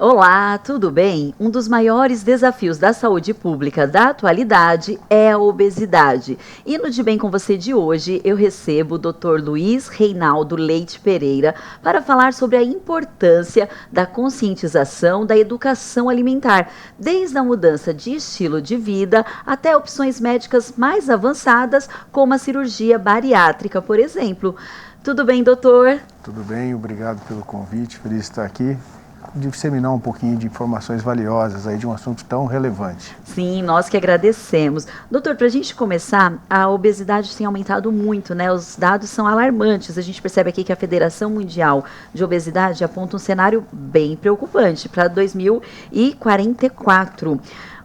Olá, tudo bem? Um dos maiores desafios da saúde pública da atualidade é a obesidade. E no De Bem com Você de hoje, eu recebo o Dr. Luiz Reinaldo Leite Pereira para falar sobre a importância da conscientização da educação alimentar, desde a mudança de estilo de vida até opções médicas mais avançadas, como a cirurgia bariátrica, por exemplo. Tudo bem, doutor? Tudo bem, obrigado pelo convite, feliz de estar aqui. Disseminar um pouquinho de informações valiosas aí de um assunto tão relevante. Sim, nós que agradecemos. Doutor, para a gente começar, a obesidade tem aumentado muito, né? Os dados são alarmantes. A gente percebe aqui que a Federação Mundial de Obesidade aponta um cenário bem preocupante para 2044.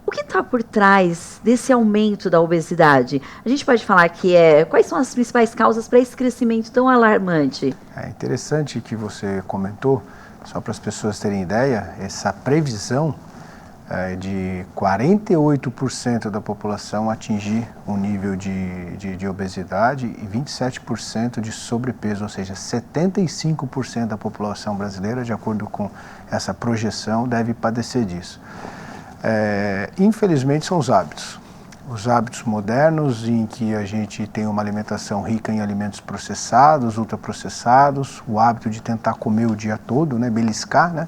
O que está por trás desse aumento da obesidade? A gente pode falar quais são as principais causas para esse crescimento tão alarmante? É interessante que você comentou. Só para as pessoas terem ideia, essa previsão de 48% da população atingir um nível de obesidade e 27% de sobrepeso, ou seja, 75% da população brasileira, de acordo com essa projeção, deve padecer disso. Infelizmente são os hábitos modernos em que a gente tem uma alimentação rica em alimentos processados, ultraprocessados, o hábito de tentar comer o dia todo, né, beliscar, né,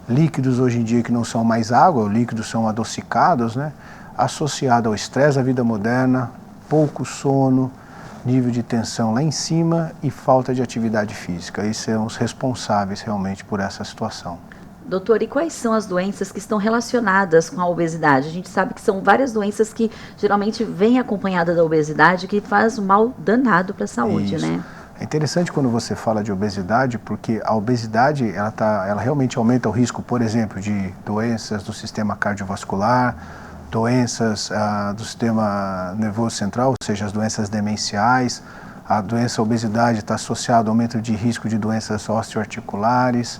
líquidos hoje em dia que não são mais água, líquidos são adocicados, né, associado ao estresse da vida moderna, pouco sono, nível de tensão lá em cima e falta de atividade física. Esses são os responsáveis realmente por essa situação. Doutor, e quais são as doenças que estão relacionadas com a obesidade? A gente sabe que são várias doenças que geralmente vêm acompanhadas da obesidade, que faz um mal danado para a saúde, Isso. Né? É interessante quando você fala de obesidade, porque a obesidade ela realmente aumenta o risco, por exemplo, de doenças do sistema cardiovascular, doenças do sistema nervoso central, ou seja, as doenças demenciais. A obesidade está associada ao aumento de risco de doenças osteoarticulares,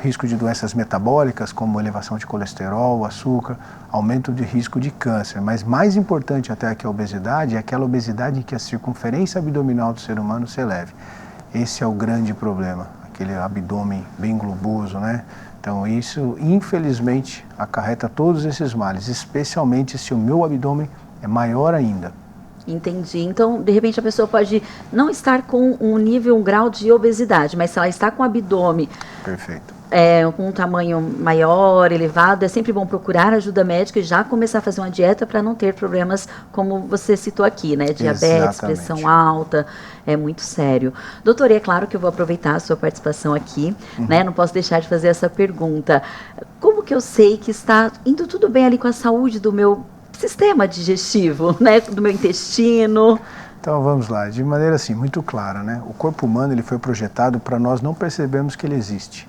risco de doenças metabólicas, como elevação de colesterol, açúcar, aumento de risco de câncer. Mas mais importante até que a obesidade é aquela obesidade em que a circunferência abdominal do ser humano se eleve. Esse é o grande problema, aquele abdômen bem globoso, né? Então isso, infelizmente, acarreta todos esses males, especialmente se o meu abdômen é maior ainda. Entendi. Então, de repente, a pessoa pode não estar com um grau de obesidade, mas se ela está com o abdômen com um tamanho maior, elevado, é sempre bom procurar ajuda médica e já começar a fazer uma dieta para não ter problemas como você citou aqui, né? Diabetes, Exatamente. Pressão alta, é muito sério. Doutor, e é claro que eu vou aproveitar a sua participação aqui, né? Não posso deixar de fazer essa pergunta. Como que eu sei que está indo tudo bem ali com a saúde do meu sistema digestivo, né, do meu intestino? Então vamos lá, de maneira assim, muito clara, né? O corpo humano ele foi projetado para nós não percebermos que ele existe.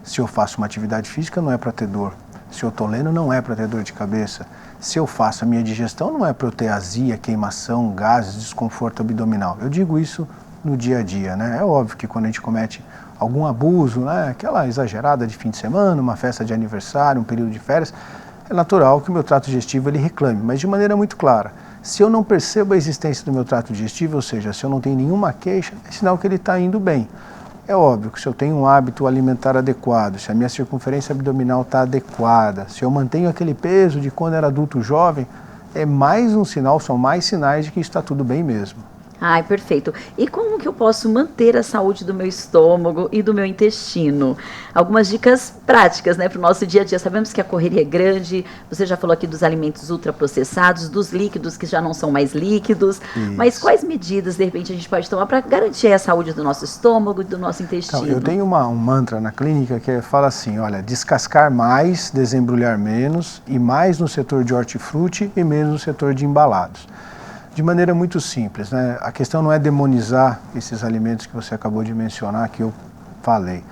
Se eu faço uma atividade física não é para ter dor, se eu estou lendo não é para ter dor de cabeça, se eu faço a minha digestão não é para eu ter azia, queimação, gases, desconforto abdominal. Eu digo isso no dia a dia, né? É óbvio que quando a gente comete algum abuso, né, aquela exagerada de fim de semana, uma festa de aniversário, um período de férias, é natural que o meu trato digestivo ele reclame, mas de maneira muito clara. Se eu não percebo a existência do meu trato digestivo, ou seja, se eu não tenho nenhuma queixa, é sinal que ele está indo bem. É óbvio que se eu tenho um hábito alimentar adequado, se a minha circunferência abdominal está adequada, se eu mantenho aquele peso de quando era adulto jovem, é mais um sinal, são mais sinais de que está tudo bem mesmo. Ai, perfeito. E como que eu posso manter a saúde do meu estômago e do meu intestino? Algumas dicas práticas, né, para o nosso dia a dia. Sabemos que a correria é grande, você já falou aqui dos alimentos ultraprocessados, dos líquidos que já não são mais líquidos, mas quais medidas, de repente, a gente pode tomar para garantir a saúde do nosso estômago e do nosso intestino? Então, eu tenho um mantra na clínica que fala assim, olha, descascar mais, desembrulhar menos, e mais no setor de hortifruti e menos no setor de embalados. De maneira muito simples, né? A questão não é demonizar esses alimentos que você acabou de mencionar, que eu falei.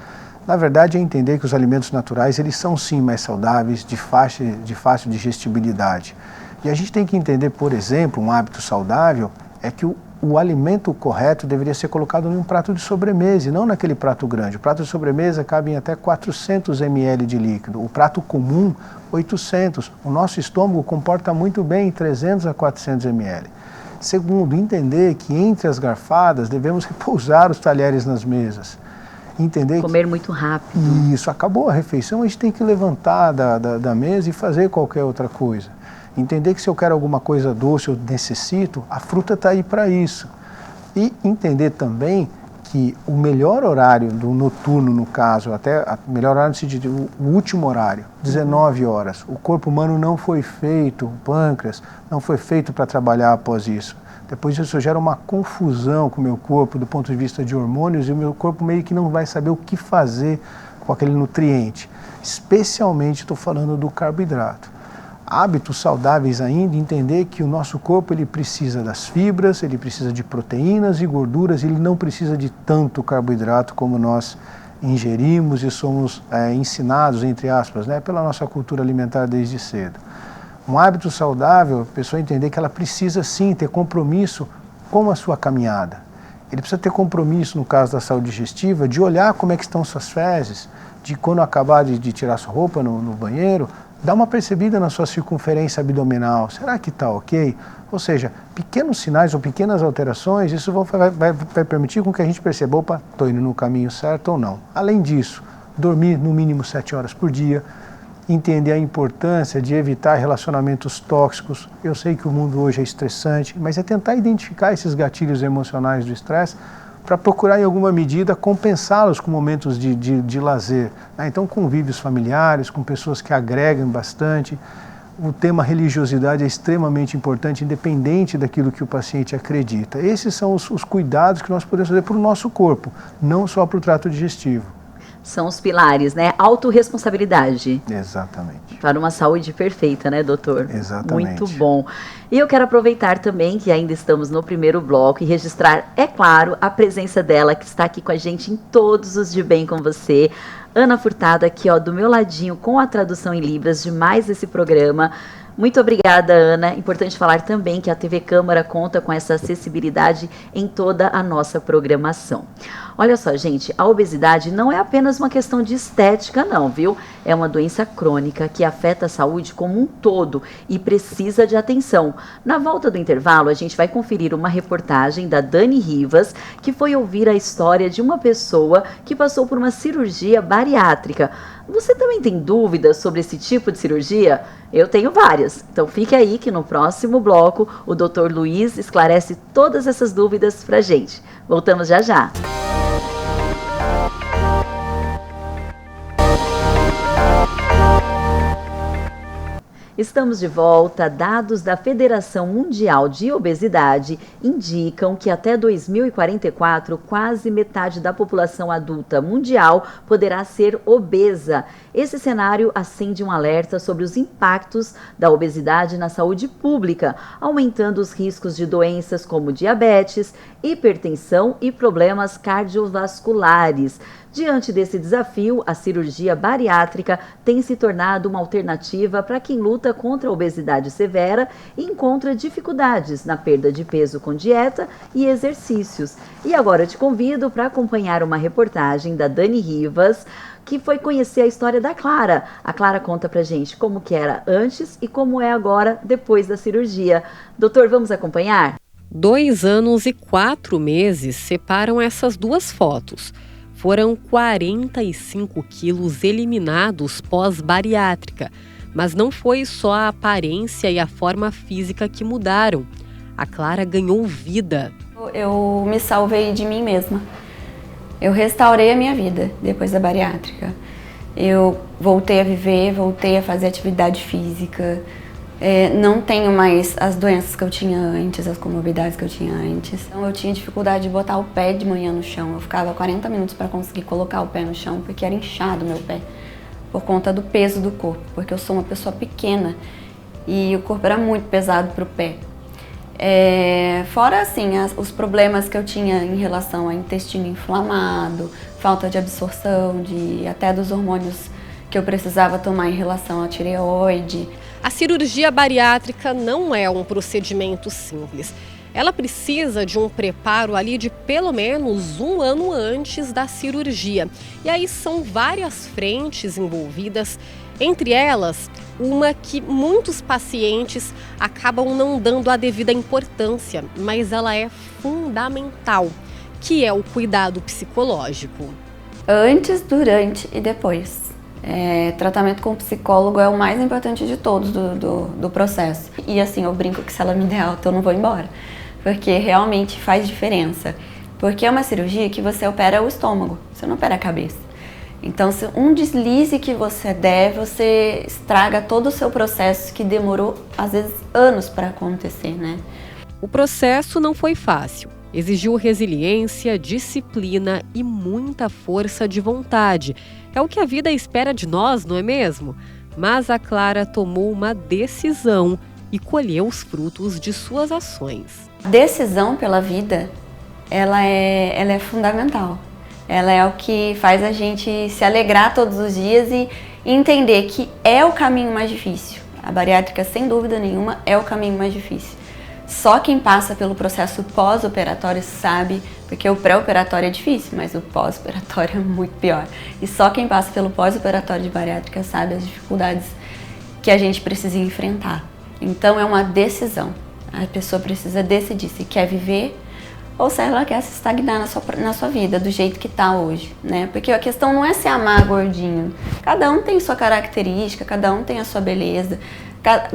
Na verdade, é entender que os alimentos naturais, eles são sim mais saudáveis, de fácil digestibilidade. E a gente tem que entender, por exemplo, um hábito saudável é que o alimento correto deveria ser colocado em um prato de sobremesa e não naquele prato grande. O prato de sobremesa cabe em até 400 ml de líquido, o prato comum 800. O nosso estômago comporta muito bem 300 a 400 ml. Segundo, entender que entre as garfadas devemos repousar os talheres nas mesas. Entender Comer muito rápido. Isso, acabou a refeição, a gente tem que levantar da mesa e fazer qualquer outra coisa. Entender que se eu quero alguma coisa doce, eu necessito, a fruta está aí para isso. E entender também que o melhor horário do noturno, no caso, até o melhor horário no sentido, o último horário, 19 horas, o corpo humano não foi feito, o pâncreas não foi feito para trabalhar após isso. Depois isso gera uma confusão com o meu corpo do ponto de vista de hormônios e o meu corpo meio que não vai saber o que fazer com aquele nutriente. Especialmente estou falando do carboidrato. Hábitos saudáveis ainda, entender que o nosso corpo ele precisa das fibras, ele precisa de proteínas e gorduras, ele não precisa de tanto carboidrato como nós ingerimos e somos ensinados, entre aspas, né, pela nossa cultura alimentar desde cedo. Um hábito saudável, a pessoa entender que ela precisa sim ter compromisso com a sua caminhada. Ele precisa ter compromisso, no caso da saúde digestiva, de olhar como é que estão suas fezes, de quando acabar de tirar sua roupa no banheiro, dar uma percebida na sua circunferência abdominal. Será que está ok? Ou seja, pequenos sinais ou pequenas alterações, isso vai permitir com que a gente perceba, opa, estou indo no caminho certo ou não. Além disso, dormir no mínimo 7 horas por dia, entender a importância de evitar relacionamentos tóxicos. Eu sei que o mundo hoje é estressante, mas é tentar identificar esses gatilhos emocionais do estresse para procurar, em alguma medida, compensá-los com momentos de lazer. Então, convívios familiares, com pessoas que agregam bastante. O tema religiosidade é extremamente importante, independente daquilo que o paciente acredita. Esses são os cuidados que nós podemos fazer para o nosso corpo, não só para o trato digestivo. São os pilares, né? Autorresponsabilidade. Exatamente. Para uma saúde perfeita, né, doutor? Exatamente. Muito bom. E eu quero aproveitar também que ainda estamos no primeiro bloco e registrar, é claro, a presença dela, que está aqui com a gente em todos os De Bem com Você. Ana Furtado aqui, ó, do meu ladinho, com a tradução em Libras de mais esse programa. Muito obrigada, Ana. Importante falar também que a TV Câmara conta com essa acessibilidade em toda a nossa programação. Olha só, gente, a obesidade não é apenas uma questão de estética, não, viu? É uma doença crônica que afeta a saúde como um todo e precisa de atenção. Na volta do intervalo, a gente vai conferir uma reportagem da Dani Rivas, que foi ouvir a história de uma pessoa que passou por uma cirurgia bariátrica. Você também tem dúvidas sobre esse tipo de cirurgia? Eu tenho várias. Então fique aí que no próximo bloco o Dr. Luiz esclarece todas essas dúvidas pra gente. Voltamos já já. Estamos de volta. Dados da Federação Mundial de Obesidade indicam que até 2044, quase metade da população adulta mundial poderá ser obesa. Esse cenário acende um alerta sobre os impactos da obesidade na saúde pública, aumentando os riscos de doenças como diabetes, hipertensão e problemas cardiovasculares. Diante desse desafio, a cirurgia bariátrica tem se tornado uma alternativa para quem luta contra a obesidade severa e encontra dificuldades na perda de peso com dieta e exercícios. E agora eu te convido para acompanhar uma reportagem da Dani Rivas, que foi conhecer a história da Clara. A Clara conta pra gente como que era antes e como é agora, depois da cirurgia. Doutor, vamos acompanhar? 2 anos e 4 meses separam essas duas fotos. Foram 45 quilos eliminados pós-bariátrica, mas não foi só a aparência e a forma física que mudaram. A Clara ganhou vida. Eu me salvei de mim mesma. Eu restaurei a minha vida depois da bariátrica. Eu voltei a viver, voltei a fazer atividade física. Não tenho mais as doenças que eu tinha antes, as comorbidades que eu tinha antes. Então, eu tinha dificuldade de botar o pé de manhã no chão. Eu ficava 40 minutos para conseguir colocar o pé no chão, porque era inchado o meu pé, por conta do peso do corpo, porque eu sou uma pessoa pequena e o corpo era muito pesado para o pé. Fora assim, os problemas que eu tinha em relação a intestino inflamado, falta de absorção, até dos hormônios que eu precisava tomar em relação à tireoide. A cirurgia bariátrica não é um procedimento simples. Ela precisa de um preparo ali de pelo menos 1 ano antes da cirurgia. E aí são várias frentes envolvidas, entre elas uma que muitos pacientes acabam não dando a devida importância, mas ela é fundamental, que é o cuidado psicológico. Antes, durante e depois. Tratamento com psicólogo é o mais importante de todos do processo. E assim, eu brinco que se ela me der alta, eu não vou embora. Porque realmente faz diferença. Porque é uma cirurgia que você opera o estômago, você não opera a cabeça. Então, se um deslize que você der, você estraga todo o seu processo que demorou, às vezes, anos para acontecer, né? O processo não foi fácil. Exigiu resiliência, disciplina e muita força de vontade. É o que a vida espera de nós, não é mesmo? Mas a Clara tomou uma decisão e colheu os frutos de suas ações. Decisão pela vida, ela é fundamental. Ela é o que faz a gente se alegrar todos os dias e entender que é o caminho mais difícil. A bariátrica, sem dúvida nenhuma, é o caminho mais difícil. Só quem passa pelo processo pós-operatório sabe, porque o pré-operatório é difícil, mas o pós-operatório é muito pior. E só quem passa pelo pós-operatório de bariátrica sabe as dificuldades que a gente precisa enfrentar. Então é uma decisão. A pessoa precisa decidir se quer viver ou se ela quer se estagnar na sua vida, do jeito que está hoje, né? Porque a questão não é se amar gordinho. Cada um tem sua característica, cada um tem a sua beleza.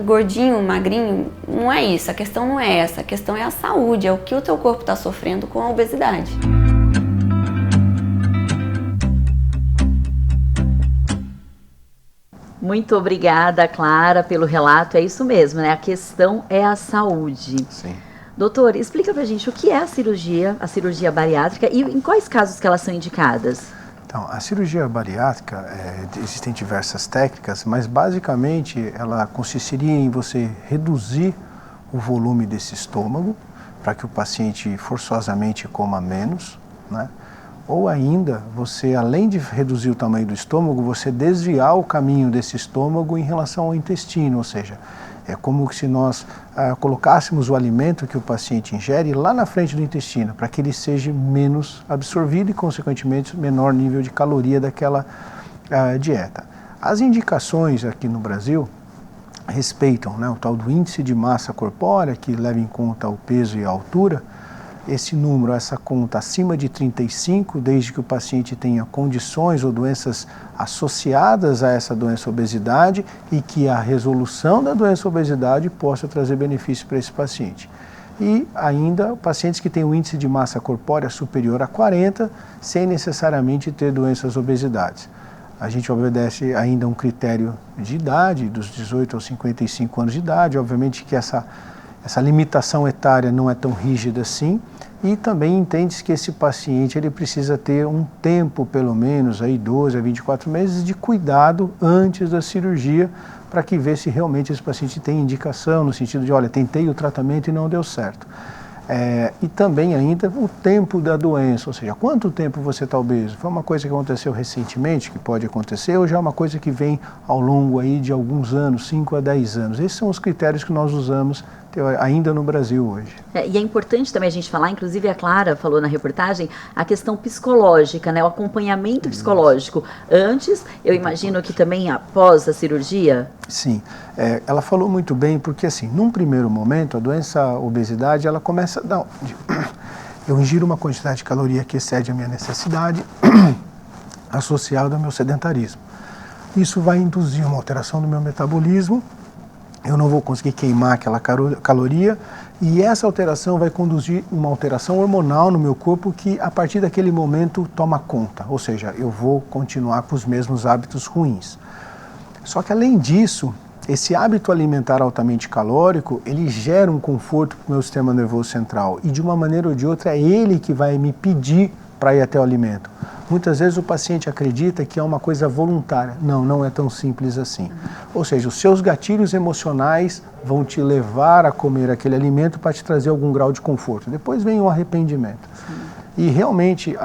Gordinho, magrinho, não é isso, a questão não é essa, a questão é a saúde, é o que o teu corpo está sofrendo com a obesidade. Muito obrigada, Clara, pelo relato, é isso mesmo, né? A questão é a saúde. Sim. Doutor, explica pra gente o que é a cirurgia bariátrica e em quais casos que elas são indicadas? Então, a cirurgia bariátrica, existem diversas técnicas, mas basicamente ela consistiria em você reduzir o volume desse estômago para que o paciente forçosamente coma menos, né? Ou ainda, você, além de reduzir o tamanho do estômago, você desviar o caminho desse estômago em relação ao intestino, ou seja, é como se nós colocássemos o alimento que o paciente ingere lá na frente do intestino, para que ele seja menos absorvido e, consequentemente, menor nível de caloria daquela dieta. As indicações aqui no Brasil respeitam, né, o tal do índice de massa corpórea, que leva em conta o peso e a altura. Esse número, essa conta acima de 35, desde que o paciente tenha condições ou doenças associadas a essa doença obesidade e que a resolução da doença obesidade possa trazer benefício para esse paciente. E ainda pacientes que têm um índice de massa corpórea superior a 40, sem necessariamente ter doenças obesidades. A gente obedece ainda a um critério de idade, dos 18 aos 55 anos de idade, obviamente que essa limitação etária não é tão rígida assim, e também entende-se que esse paciente ele precisa ter um tempo, pelo menos, aí 12 a 24 meses de cuidado antes da cirurgia, para que veja se realmente esse paciente tem indicação, no sentido de, olha, tentei o tratamento e não deu certo. E também ainda o tempo da doença, ou seja, quanto tempo você está obeso? Foi uma coisa que aconteceu recentemente, que pode acontecer, ou já é uma coisa que vem ao longo aí de alguns anos, 5 a 10 anos. Esses são os critérios que nós usamos ainda no Brasil hoje. E é importante também a gente falar, inclusive a Clara falou na reportagem, a questão psicológica, né? O acompanhamento psicológico antes, eu imagino que também após a cirurgia. Sim, ela falou muito bem, porque assim, num primeiro momento, a doença obesidade, ela começa a dar... Eu ingiro uma quantidade de caloria que excede a minha necessidade, associada ao meu sedentarismo. Isso vai induzir uma alteração do meu metabolismo, eu não vou conseguir queimar aquela caloria, e essa alteração vai conduzir uma alteração hormonal no meu corpo que, a partir daquele momento, toma conta. Ou seja, eu vou continuar com os mesmos hábitos ruins. Só que, além disso, esse hábito alimentar altamente calórico, ele gera um conforto para o meu sistema nervoso central. E, de uma maneira ou de outra, é ele que vai me pedir para ir até o alimento. Muitas vezes o paciente acredita que é uma coisa voluntária. Não, não é tão simples assim. Ou seja, os seus gatilhos emocionais vão te levar a comer aquele alimento para te trazer algum grau de conforto. Depois vem o arrependimento. E realmente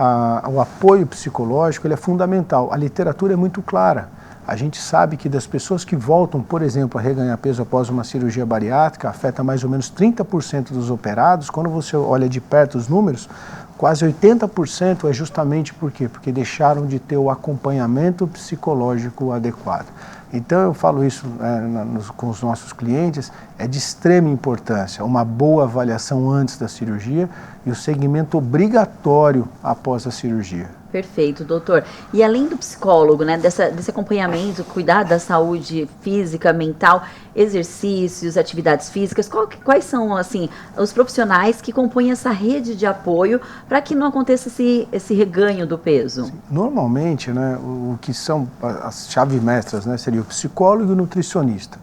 o apoio psicológico ele é fundamental. A literatura é muito clara. A gente sabe que das pessoas que voltam, por exemplo, a reganhar peso após uma cirurgia bariátrica, afeta mais ou menos 30% dos operados. Quando você olha de perto os números, quase 80% é justamente por quê? Porque deixaram de ter o acompanhamento psicológico adequado. Então eu falo isso com os nossos clientes, é de extrema importância, uma boa avaliação antes da cirurgia e o segmento obrigatório após a cirurgia. Perfeito, doutor. E além do psicólogo, né, desse acompanhamento, cuidar da saúde física, mental, exercícios, atividades físicas, quais são, assim, os profissionais que compõem essa rede de apoio para que não aconteça esse reganho do peso? Sim. Normalmente, né, o que são as chaves mestras, né, seria o psicólogo e o nutricionista.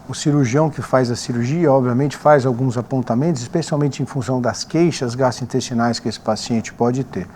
O cirurgião que faz a cirurgia, obviamente, faz alguns apontamentos, especialmente em função das queixas gastrointestinais que esse paciente pode ter.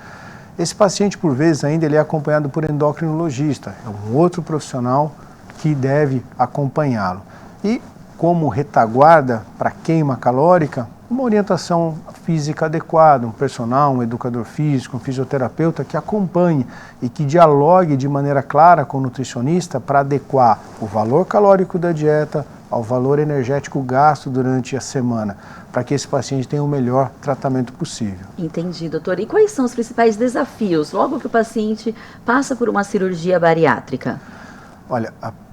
Esse paciente, por vezes, ainda ele é acompanhado por endocrinologista, é um outro profissional que deve acompanhá-lo. E, como retaguarda para queima calórica, uma orientação física adequada, um personal, um educador físico, um fisioterapeuta que acompanhe e que dialogue de maneira clara com o nutricionista para adequar o valor calórico da dieta ao valor energético gasto durante a semana, para que esse paciente tenha o melhor tratamento possível. Entendi, doutor. E quais são os principais desafios logo que o paciente passa por uma cirurgia bariátrica? Olha,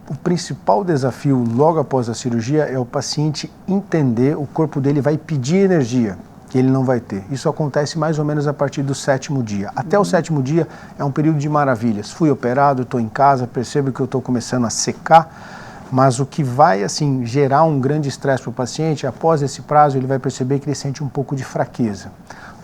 o principal desafio logo após a cirurgia é o paciente entender o corpo dele vai pedir energia que ele não vai ter. Isso acontece mais ou menos a partir do 7º dia. Até o 7º dia é um período de maravilhas. Fui operado, estou em casa, percebo que eu estou começando a secar, mas o que vai assim gerar um grande estresse para o paciente, após esse prazo ele vai perceber que ele sente um pouco de fraqueza.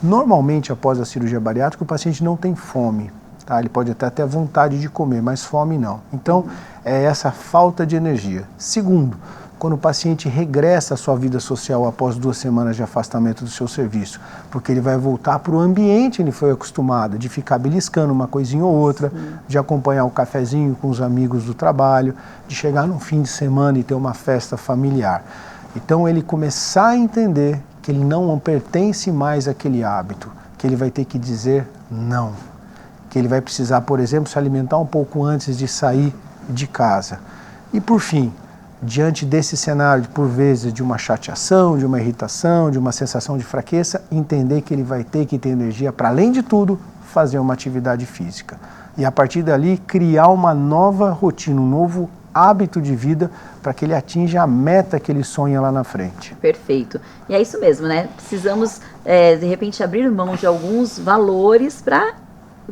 Normalmente após a cirurgia bariátrica o paciente não tem fome, tá? Ele pode até ter vontade de comer, mas fome não. Então é essa falta de energia. Segundo, quando o paciente regressa à sua vida social após 2 semanas de afastamento do seu serviço, porque ele vai voltar para o ambiente que ele foi acostumado, de ficar beliscando uma coisinha ou outra, de acompanhar um cafezinho com os amigos do trabalho, de chegar no fim de semana e ter uma festa familiar. Então ele começar a entender que ele não pertence mais àquele hábito, que ele vai ter que dizer não, que ele vai precisar, por exemplo, se alimentar um pouco antes de sair de casa. E por fim, diante desse cenário, por vezes, de uma chateação, de uma irritação, de uma sensação de fraqueza, entender que ele vai ter que ter energia para, além de tudo, fazer uma atividade física. E a partir dali, criar uma nova rotina, um novo hábito de vida para que ele atinja a meta que ele sonha lá na frente. Perfeito. E é isso mesmo, né? Precisamos, de repente, abrir mão de alguns valores para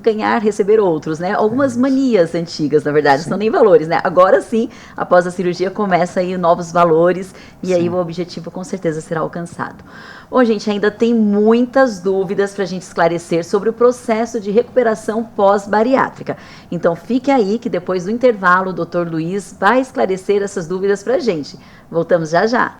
ganhar, receber outros, né? Algumas manias antigas, na verdade, não são nem valores, né? Agora sim, após a cirurgia, começa aí novos valores e aí o objetivo com certeza será alcançado. Bom, gente, ainda tem muitas dúvidas para a gente esclarecer sobre o processo de recuperação pós-bariátrica. Então, fique aí que depois do intervalo, o Dr. Luiz vai esclarecer essas dúvidas para a gente. Voltamos já já.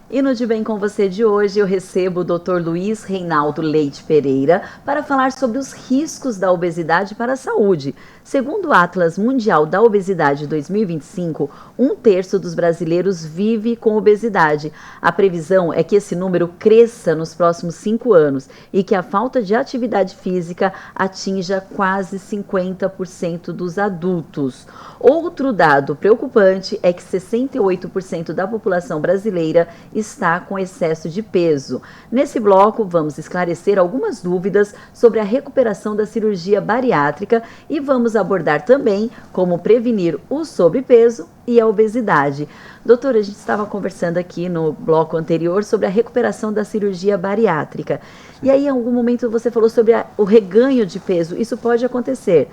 E no De Bem com Você de hoje eu recebo o Dr. Luiz Reinaldo Leite Pereira para falar sobre os riscos da obesidade para a saúde. Segundo o Atlas Mundial da Obesidade 2025, 1/3 dos brasileiros vive com obesidade. A previsão é que esse número cresça nos próximos 5 anos e que a falta de atividade física atinja quase 50% dos adultos. Outro dado preocupante é que 68% da população brasileira está com excesso de peso. Nesse bloco, vamos esclarecer algumas dúvidas sobre a recuperação da cirurgia bariátrica e vamos abordar também como prevenir o sobrepeso e a obesidade. Doutora, a gente estava conversando aqui no bloco anterior sobre a recuperação da cirurgia bariátrica. E aí, em algum momento, você falou sobre o reganho de peso. Isso pode acontecer,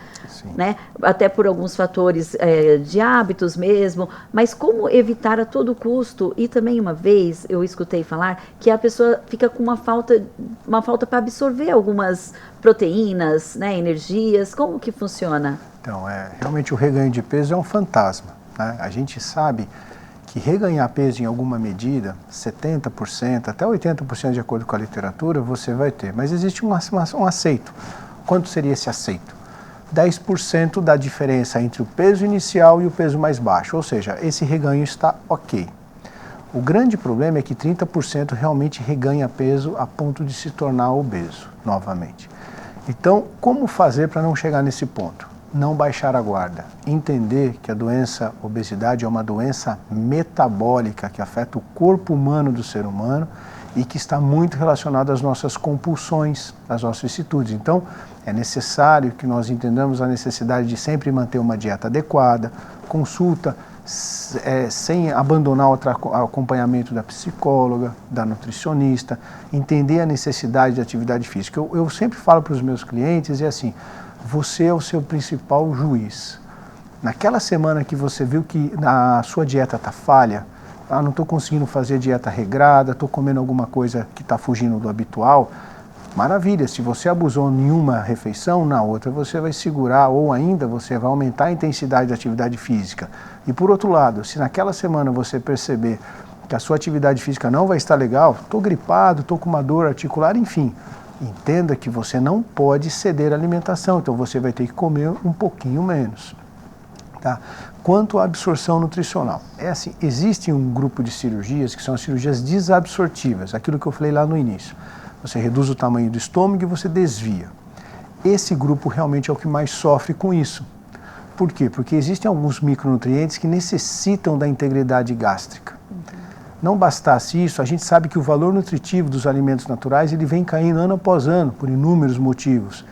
né? Até por alguns fatores de hábitos mesmo. Mas como evitar a todo custo? E também, uma vez, eu escutei falar que a pessoa fica com uma falta para absorver algumas proteínas, né, energias. Como que funciona? Então, realmente o reganho de peso é um fantasma, né? A gente sabe que reganhar peso em alguma medida, 70%, até 80% de acordo com a literatura, você vai ter. Mas existe um aceito. Quanto seria esse aceito? 10% da diferença entre o peso inicial e o peso mais baixo, ou seja, esse reganho está ok. O grande problema é que 30% realmente reganha peso a ponto de se tornar obeso novamente. Então, como fazer para não chegar nesse ponto? Não baixar a guarda, entender que a doença obesidade é uma doença metabólica que afeta o corpo humano do ser humano e que está muito relacionada às nossas compulsões, às nossas vicissitudes. Então, é necessário que nós entendamos a necessidade de sempre manter uma dieta adequada, consulta sem abandonar o acompanhamento da psicóloga, da nutricionista, entender a necessidade de atividade física. Eu sempre falo para os meus clientes, é assim, você é o seu principal juiz. Naquela semana que você viu que a sua dieta está falha, não estou conseguindo fazer dieta regrada, estou comendo alguma coisa que está fugindo do habitual, maravilha, se você abusou em uma refeição, na outra você vai segurar ou ainda você vai aumentar a intensidade da atividade física. E por outro lado, se naquela semana você perceber que a sua atividade física não vai estar legal, estou gripado, estou com uma dor articular, enfim, entenda que você não pode ceder à alimentação, então você vai ter que comer um pouquinho menos. Tá? Quanto à absorção nutricional, é assim, existe um grupo de cirurgias que são as cirurgias desabsortivas, aquilo que eu falei lá no início. Você reduz o tamanho do estômago e você desvia. Esse grupo realmente é o que mais sofre com isso. Por quê? Porque existem alguns micronutrientes que necessitam da integridade gástrica. Não bastasse isso, a gente sabe que o valor nutritivo dos alimentos naturais ele vem caindo ano após ano, por inúmeros motivos.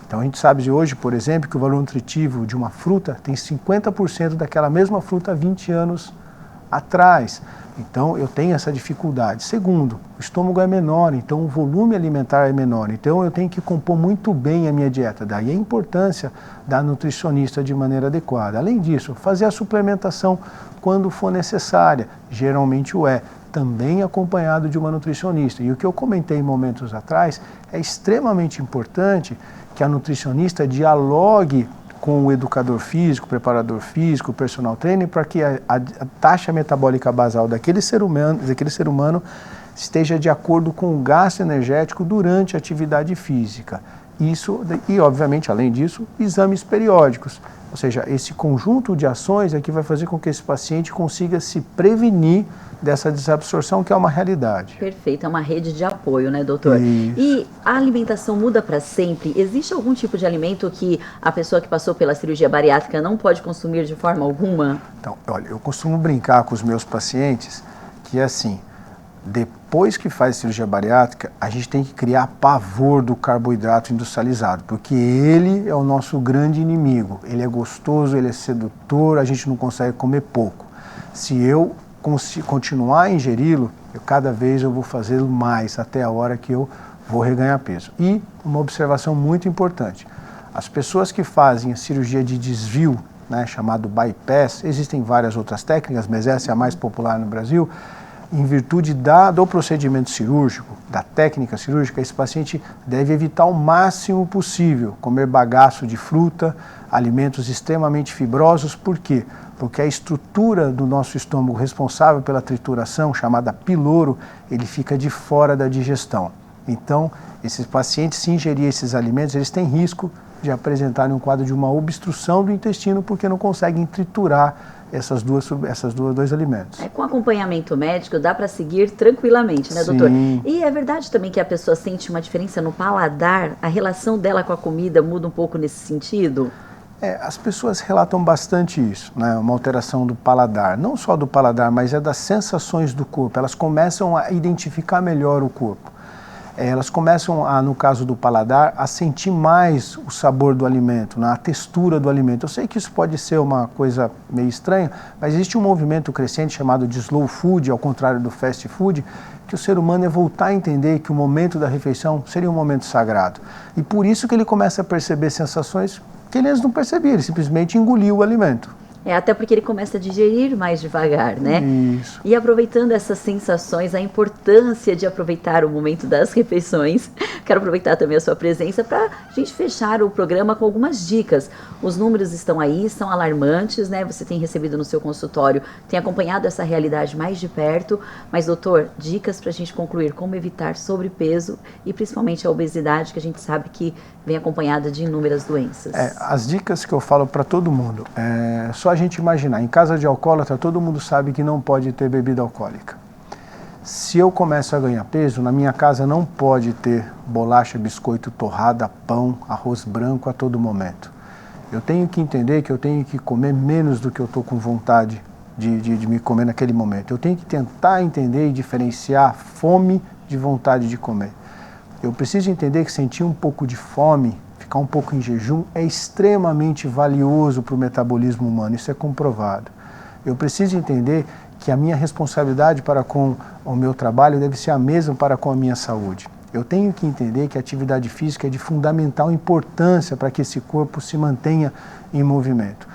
Então a gente sabe de hoje, por exemplo, que o valor nutritivo de uma fruta tem 50% daquela mesma fruta há 20 anos atrás. Então eu tenho essa dificuldade. Segundo, o estômago é menor, então o volume alimentar é menor. Então eu tenho que compor muito bem a minha dieta. Daí a importância da nutricionista de maneira adequada. Além disso, fazer a suplementação quando for necessária. Geralmente o é. Também acompanhado de uma nutricionista. E o que eu comentei em momentos atrás é extremamente importante que a nutricionista dialogue com o educador físico, preparador físico, personal trainer, para que a taxa metabólica basal daquele ser humano esteja de acordo com o gasto energético durante a atividade física. Isso, e obviamente, além disso, exames periódicos. Ou seja, esse conjunto de ações é que vai fazer com que esse paciente consiga se prevenir dessa desabsorção, que é uma realidade. Perfeito, é uma rede de apoio, né, doutor? Isso. E a alimentação muda para sempre? Existe algum tipo de alimento que a pessoa que passou pela cirurgia bariátrica não pode consumir de forma alguma? Então, olha, eu costumo brincar com os meus pacientes que é assim, depois que faz cirurgia bariátrica, a gente tem que criar pavor do carboidrato industrializado, porque ele é o nosso grande inimigo. Ele é gostoso, ele é sedutor, a gente não consegue comer pouco. Se eu continuar a ingeri-lo, cada vez eu vou fazê-lo mais, até a hora que eu vou reganhar peso. E uma observação muito importante, as pessoas que fazem a cirurgia de desvio, né, chamado bypass, existem várias outras técnicas, mas essa é a mais popular no Brasil, em virtude do procedimento cirúrgico, da técnica cirúrgica, esse paciente deve evitar o máximo possível comer bagaço de fruta, alimentos extremamente fibrosos. Por quê? Porque a estrutura do nosso estômago responsável pela trituração, chamada piloro, ele fica de fora da digestão. Então, esses pacientes, se ingerir esses alimentos, eles têm risco de apresentarem um quadro de uma obstrução do intestino, porque não conseguem triturar esses dois alimentos. Com acompanhamento médico dá para seguir tranquilamente, né, doutor? Sim. E é verdade também que a pessoa sente uma diferença no paladar? A relação dela com a comida muda um pouco nesse sentido? As pessoas relatam bastante isso, né? Uma alteração do paladar. Não só do paladar, mas das sensações do corpo. Elas começam a identificar melhor o corpo. Elas começam, no caso do paladar, a sentir mais o sabor do alimento, a textura do alimento. Eu sei que isso pode ser uma coisa meio estranha, mas existe um movimento crescente chamado de slow food, ao contrário do fast food, que o ser humano é voltar a entender que o momento da refeição seria um momento sagrado. E por isso que ele começa a perceber sensações que ele antes não percebia, ele simplesmente engoliu o alimento. Até porque ele começa a digerir mais devagar, né? Isso. E aproveitando essas sensações, a importância de aproveitar o momento das refeições, quero aproveitar também a sua presença para a gente fechar o programa com algumas dicas. Os números estão aí, são alarmantes, né? Você tem recebido no seu consultório, tem acompanhado essa realidade mais de perto, mas doutor, dicas para a gente concluir como evitar sobrepeso e principalmente a obesidade, que a gente sabe que vem acompanhada de inúmeras doenças. As dicas que eu falo para todo mundo, só a gente imaginar, em casa de alcoólatra, todo mundo sabe que não pode ter bebida alcoólica. Se eu começo a ganhar peso, na minha casa não pode ter bolacha, biscoito, torrada, pão, arroz branco a todo momento. Eu tenho que entender que eu tenho que comer menos do que eu estou com vontade de me comer naquele momento. Eu tenho que tentar entender e diferenciar fome de vontade de comer. Eu preciso entender que sentir um pouco de fome, ficar um pouco em jejum, é extremamente valioso para o metabolismo humano, isso é comprovado. Eu preciso entender que a minha responsabilidade para com o meu trabalho deve ser a mesma para com a minha saúde. Eu tenho que entender que a atividade física é de fundamental importância para que esse corpo se mantenha em movimento.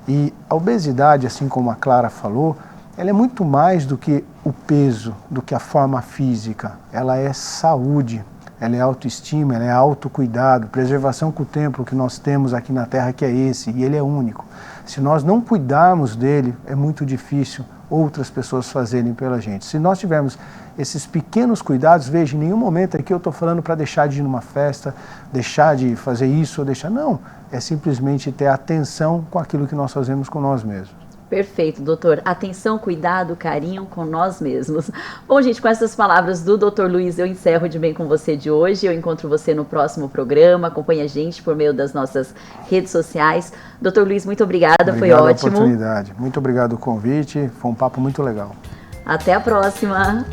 E a obesidade, assim como a Clara falou, ela é muito mais do que o peso, do que a forma física. Ela é saúde, ela é autoestima, ela é autocuidado, preservação com o tempo que nós temos aqui na Terra, que é esse, e ele é único. Se nós não cuidarmos dele, é muito difícil outras pessoas fazerem pela gente. Se nós tivermos esses pequenos cuidados, veja, em nenhum momento aqui eu estou falando para deixar de ir numa festa, deixar de fazer isso ou deixar, não. É simplesmente ter atenção com aquilo que nós fazemos com nós mesmos. Perfeito, doutor. Atenção, cuidado, carinho com nós mesmos. Bom, gente, com essas palavras do Dr. Luiz, eu encerro de bem com você de hoje. Eu encontro você no próximo programa. Acompanhe a gente por meio das nossas redes sociais. Dr. Luiz, muito obrigada, foi ótimo. Obrigado pela oportunidade. Muito obrigado pelo convite. Foi um papo muito legal. Até a próxima.